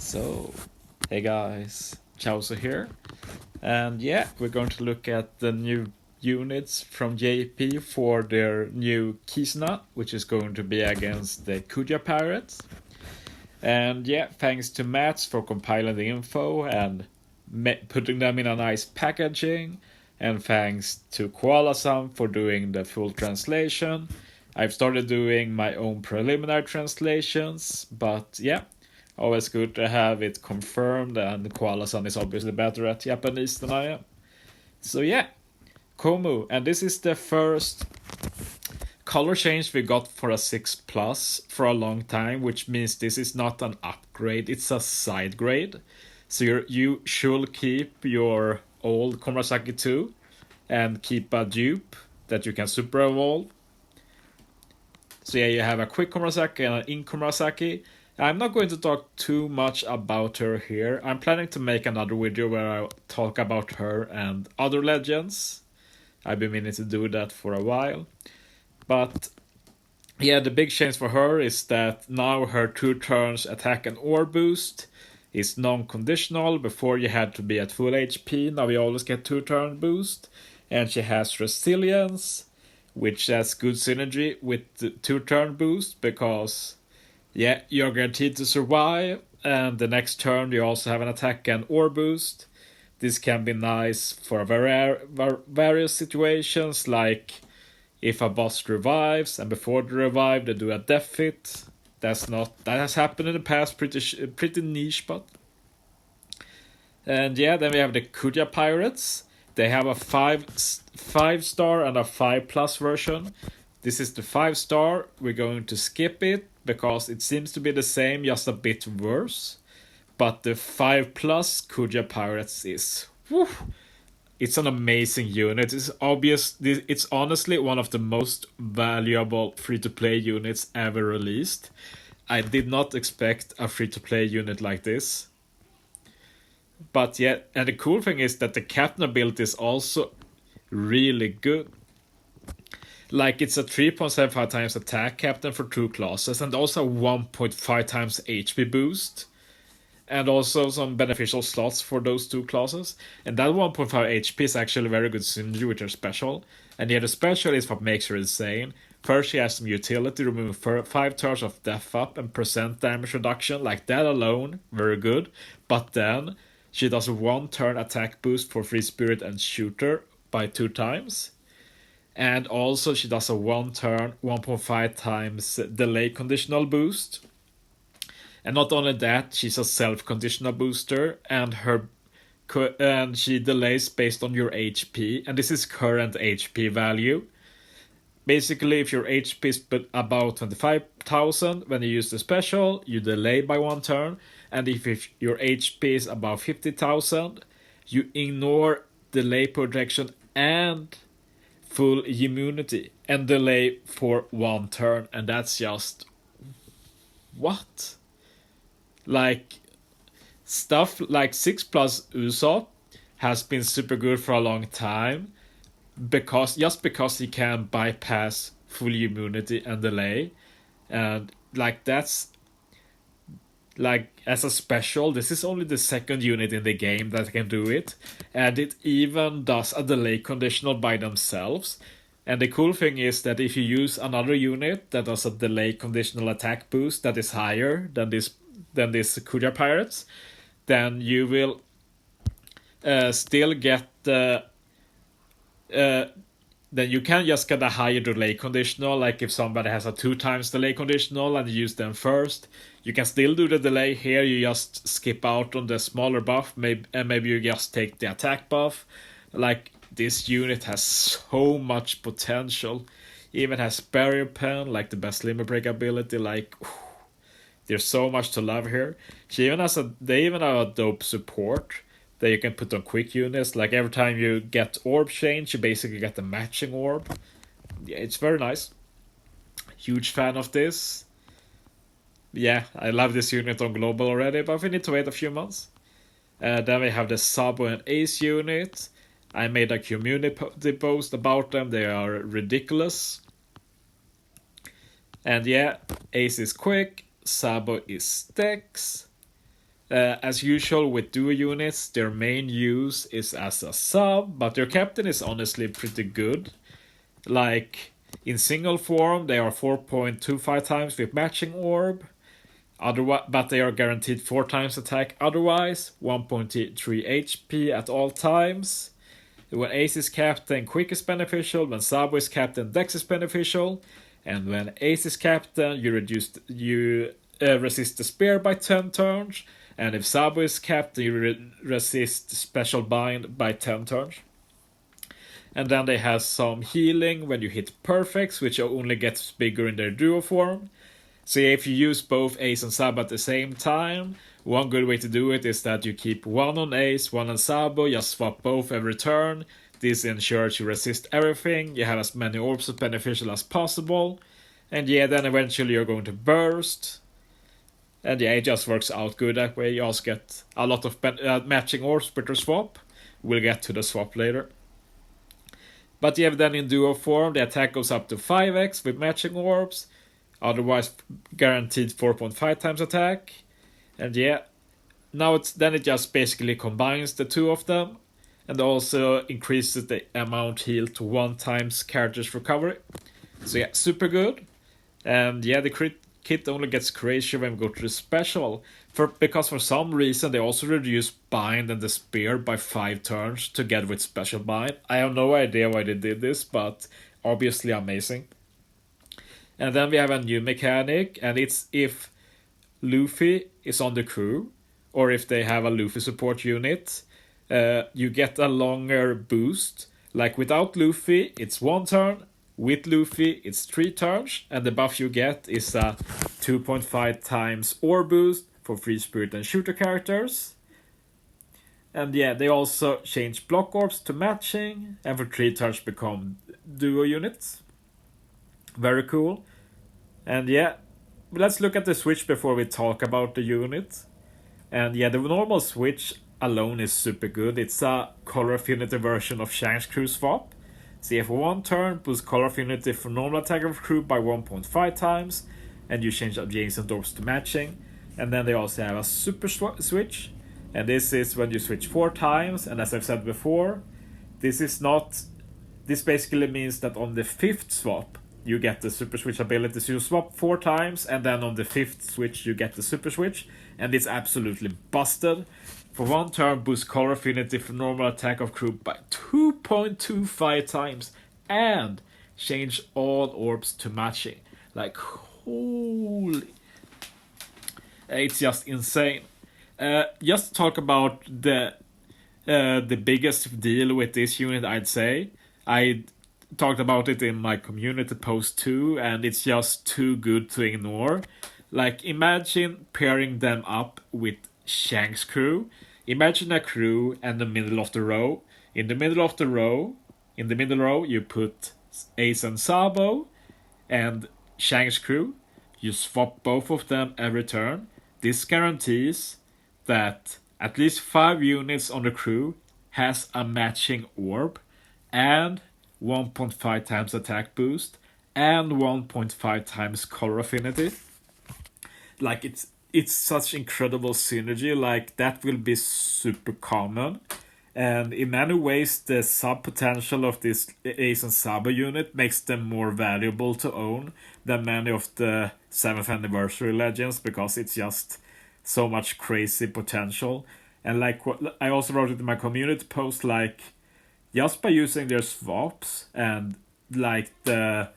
So, hey guys, Chausa here, and yeah, we're going to look at the new units from JP for their new Kisna, which is going to be against the Kuja Pirates. And yeah, thanks to Mats for compiling the info and putting them in a nice packaging, and thanks to Koala-san for doing the full translation. I've started doing my own preliminary translations, but yeah, always good to have it confirmed, and Koala-san is obviously better at Japanese than I am. So yeah, Komu, and this is the first color change we got for a 6 Plus for a long time, which means this is not an upgrade, it's a side grade. So you should keep your old Komurasaki 2 and keep a dupe that you can super evolve. So yeah, you have a quick Komurasaki and an in Komurasaki. I'm not going to talk too much about her here. I'm planning to make another video where I talk about her and other legends. I've been meaning to do that for a while. But yeah, the big change for her is that now her 2 turns attack and ore boost is non-conditional. Before you had to be at full HP, now you always get 2 turn boost. And she has resilience, which has good synergy with the 2 turn boost because yeah, you're guaranteed to survive, and the next turn you also have an attack and ore boost. This can be nice for various situations, like if a boss revives and before they revive they do a death fit. That has happened in the past, pretty niche, but. And yeah, then we have the Kuja Pirates. They have a 5-star and a 5+ version. This is the 5-star. We're going to skip it because it seems to be the same, just a bit worse. But the 5+ Kuja Pirates is, whew, it's an amazing unit. It's honestly one of the most valuable free-to-play units ever released. I did not expect a free-to-play unit like this. But yeah, and the cool thing is that the captain ability is also really good. Like, it's a 3.75 times attack captain for 2 classes, and also 1.5 times HP boost, and also some beneficial slots for those 2 classes. And that 1.5 HP is actually very good synergy with her special. And yeah, the special is what makes her insane. First, she has some utility, removing 5 turns of death up and % damage reduction. Like, that alone, very good. But then she does a 1 turn attack boost for free spirit and shooter by 2 times. And also she does a 1 turn 1.5 times delay conditional boost. And not only that, she's a self-conditional booster, and she delays based on your HP, and this is current HP value. Basically, if your HP is about 25,000 when you use the special, you delay by 1 turn, and if your HP is about 50,000, you ignore delay protection and full immunity and delay for 1 turn, and that's just what? Like, stuff like 6 plus Usopp has been super good for a long time because he can bypass full immunity and delay, and like that's like, as a special, this is only the 2nd unit in the game that can do it, and it even does a delay conditional by themselves. And the cool thing is that if you use another unit that does a delay conditional attack boost that is higher than this Kuja Pirates, then you will still get then you can just get a higher delay conditional. Like, if somebody has a 2 times delay conditional and you use them first, you can still do the delay. Here you just skip out on the smaller buff, maybe you just take the attack buff. Like, this unit has so much potential. Even has barrier pen, like the best limit break ability. Like, there's so much to love here. They even have a dope support that you can put on quick units. Like, every time you get orb change, you basically get the matching orb. Yeah, it's very nice. Huge fan of this. Yeah, I love this unit on global already, but we need to wait a few months. Then we have the Sabo and Ace unit. I made a community post about them. They are ridiculous. And yeah, Ace is quick, Sabo is Dex, As usual with duo units, their main use is as a sub, but their captain is honestly pretty good. Like, in single form, they are 4.25 times with matching orb, but they are guaranteed 4 times attack otherwise, 1.3 HP at all times. When Ace is captain, Quick is beneficial. When Sabo is captain, Dex is beneficial. And when Ace is captain, you resist the spear by 10 turns. And if Sabo is captain, you resist special bind by 10 turns. And then they have some healing when you hit perfects, which only gets bigger in their duo form. So if you use both Ace and Sabo at the same time, one good way to do it is that you keep one on Ace, one on Sabo, just swap both every turn. This ensures you resist everything, you have as many orbs as beneficial as possible. And yeah, then eventually you're going to burst. And yeah, it just works out good that way. You also get a lot of matching orbs with your swap. We'll get to the swap later. But yeah, then in duo form, the attack goes up to 5x with matching orbs. Otherwise guaranteed 4.5 times attack. And yeah, now it just basically combines the two of them. And also increases the amount healed to 1 times character's recovery. So yeah, super good. And yeah, the crit kit only gets crazier when we go to the special. Because for some reason they also reduce bind and the spear by 5 turns together with special bind. I have no idea why they did this, but obviously amazing. And then we have a new mechanic, and it's if Luffy is on the crew, or if they have a Luffy support unit, you get a longer boost. Like without Luffy, it's 1 turn. With Luffy, it's 3 turns. And the buff you get is a 2.5 times ore boost for free spirit and shooter characters. And yeah, they also change block orbs to matching, and for 3 turns become duo units. Very cool. And yeah, let's look at the switch before we talk about the unit. And yeah, the normal switch alone is super good. It's a color affinity version of Shanks Crew swap. So you have 1 turn, boost color affinity for normal attack of crew by 1.5 times, and you change adjacent orbs to matching. And then they also have a super switch, and this is when you switch 4 times. And as I've said before, this basically means that on the 5th swap, you get the super switch ability. So you swap 4 times, and then on the 5th switch, you get the super switch. And it's absolutely busted. For 1 turn, boost color affinity for normal attack of crew by 2.25 times. And change all orbs to matching. Like, holy. It's just insane. Just to talk about the biggest deal with this unit, I'd say. I talked about it in my community post too, and it's just too good to ignore. Like, imagine pairing them up with Shanks crew. Imagine a crew and the middle of the row. In the middle row, you put Ace and Sabo and Shanks crew. You swap both of them every turn. This guarantees that at least 5 units on the crew has a matching orb and 1.5 times attack boost and 1.5 times color affinity. Like, it's such incredible synergy. Like, that will be super common. And in many ways, the sub potential of this Ace and Sabo unit makes them more valuable to own than many of the 7th anniversary legends, because it's just so much crazy potential. And like I also wrote it in my community post, like, just by using their swaps and like their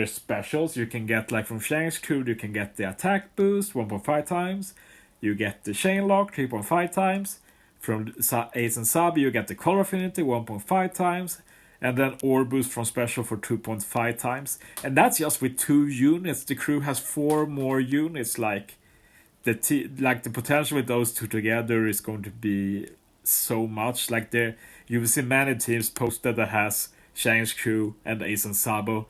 specials, you can get, like, from Shanks crew, you can get the attack boost 1.5 times, you get the chain lock 3.5 times. From Ace and Sabo, you get the color affinity 1.5 times, and then ore boost from special for 2.5 times. And that's just with 2 units. The crew has 4 more units. Like, the potential with those 2 together is going to be so much. Like, you will see many teams posted that has Shanks crew and Ace and Sabo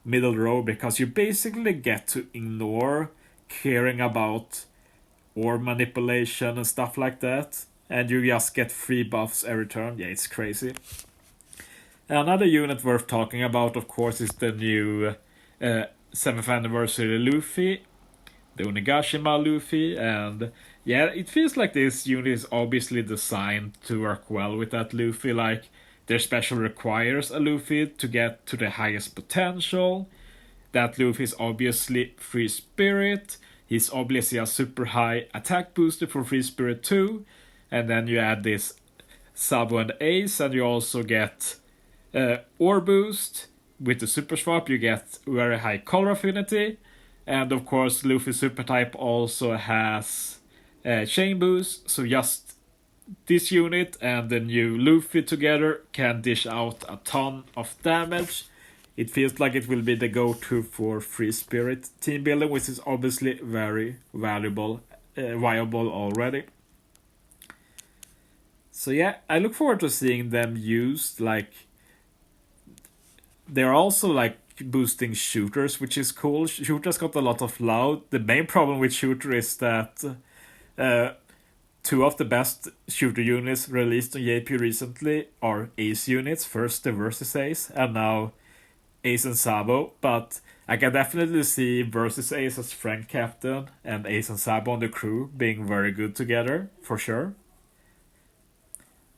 middle row, because you basically get to ignore caring about orb manipulation and stuff like that. And you just get free buffs every turn. Yeah, it's crazy. Another unit worth talking about, of course, is the new 7th anniversary Luffy. the Onigashima Luffy, and yeah, it feels like this unit is obviously designed to work well with that Luffy. Like, their special requires a Luffy to get to the highest potential. That Luffy is obviously Free Spirit. He's obviously a super high attack booster for Free Spirit too. And then you add this Sabo and Ace, and you also get Ore Boost. With the Super Swap, you get very high color affinity. And of course, Luffy Super Type also has Chain Boost. So just this unit and the new Luffy together can dish out a ton of damage. It feels like it will be the go-to for Free Spirit team building, which is obviously very viable already. So yeah, I look forward to seeing them used. Like, they're also like boosting shooters, which is cool. Shooters got a lot of love. The main problem with shooter is that two of the best shooter units released on JP recently are Ace units. First the Versus Ace, and now Ace and Sabo. But I can definitely see Versus Ace as friend captain and Ace and Sabo on the crew being very good together, for sure.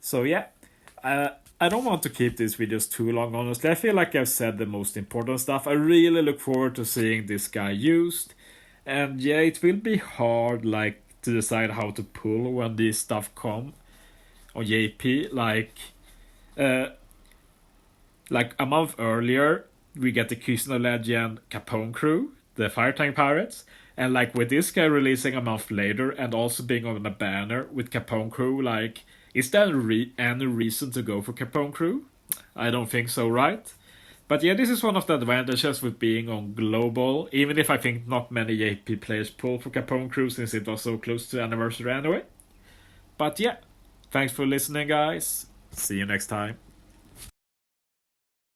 So yeah, I don't want to keep these videos too long, honestly. I feel like I've said the most important stuff. I really look forward to seeing this guy used. And yeah, it will be hard, like, to decide how to pull when these stuff come on JP. Like a month earlier, we get the Kuja Legend Capone crew, the Fire Tank Pirates. And like with this guy releasing a month later and also being on a banner with Capone crew, like, is there any reason to go for Capone crew? I don't think so, right? But yeah, this is one of the advantages with being on global, even if I think not many JP players pull for Capone crew since it was so close to the anniversary anyway. But yeah, thanks for listening, guys. See you next time.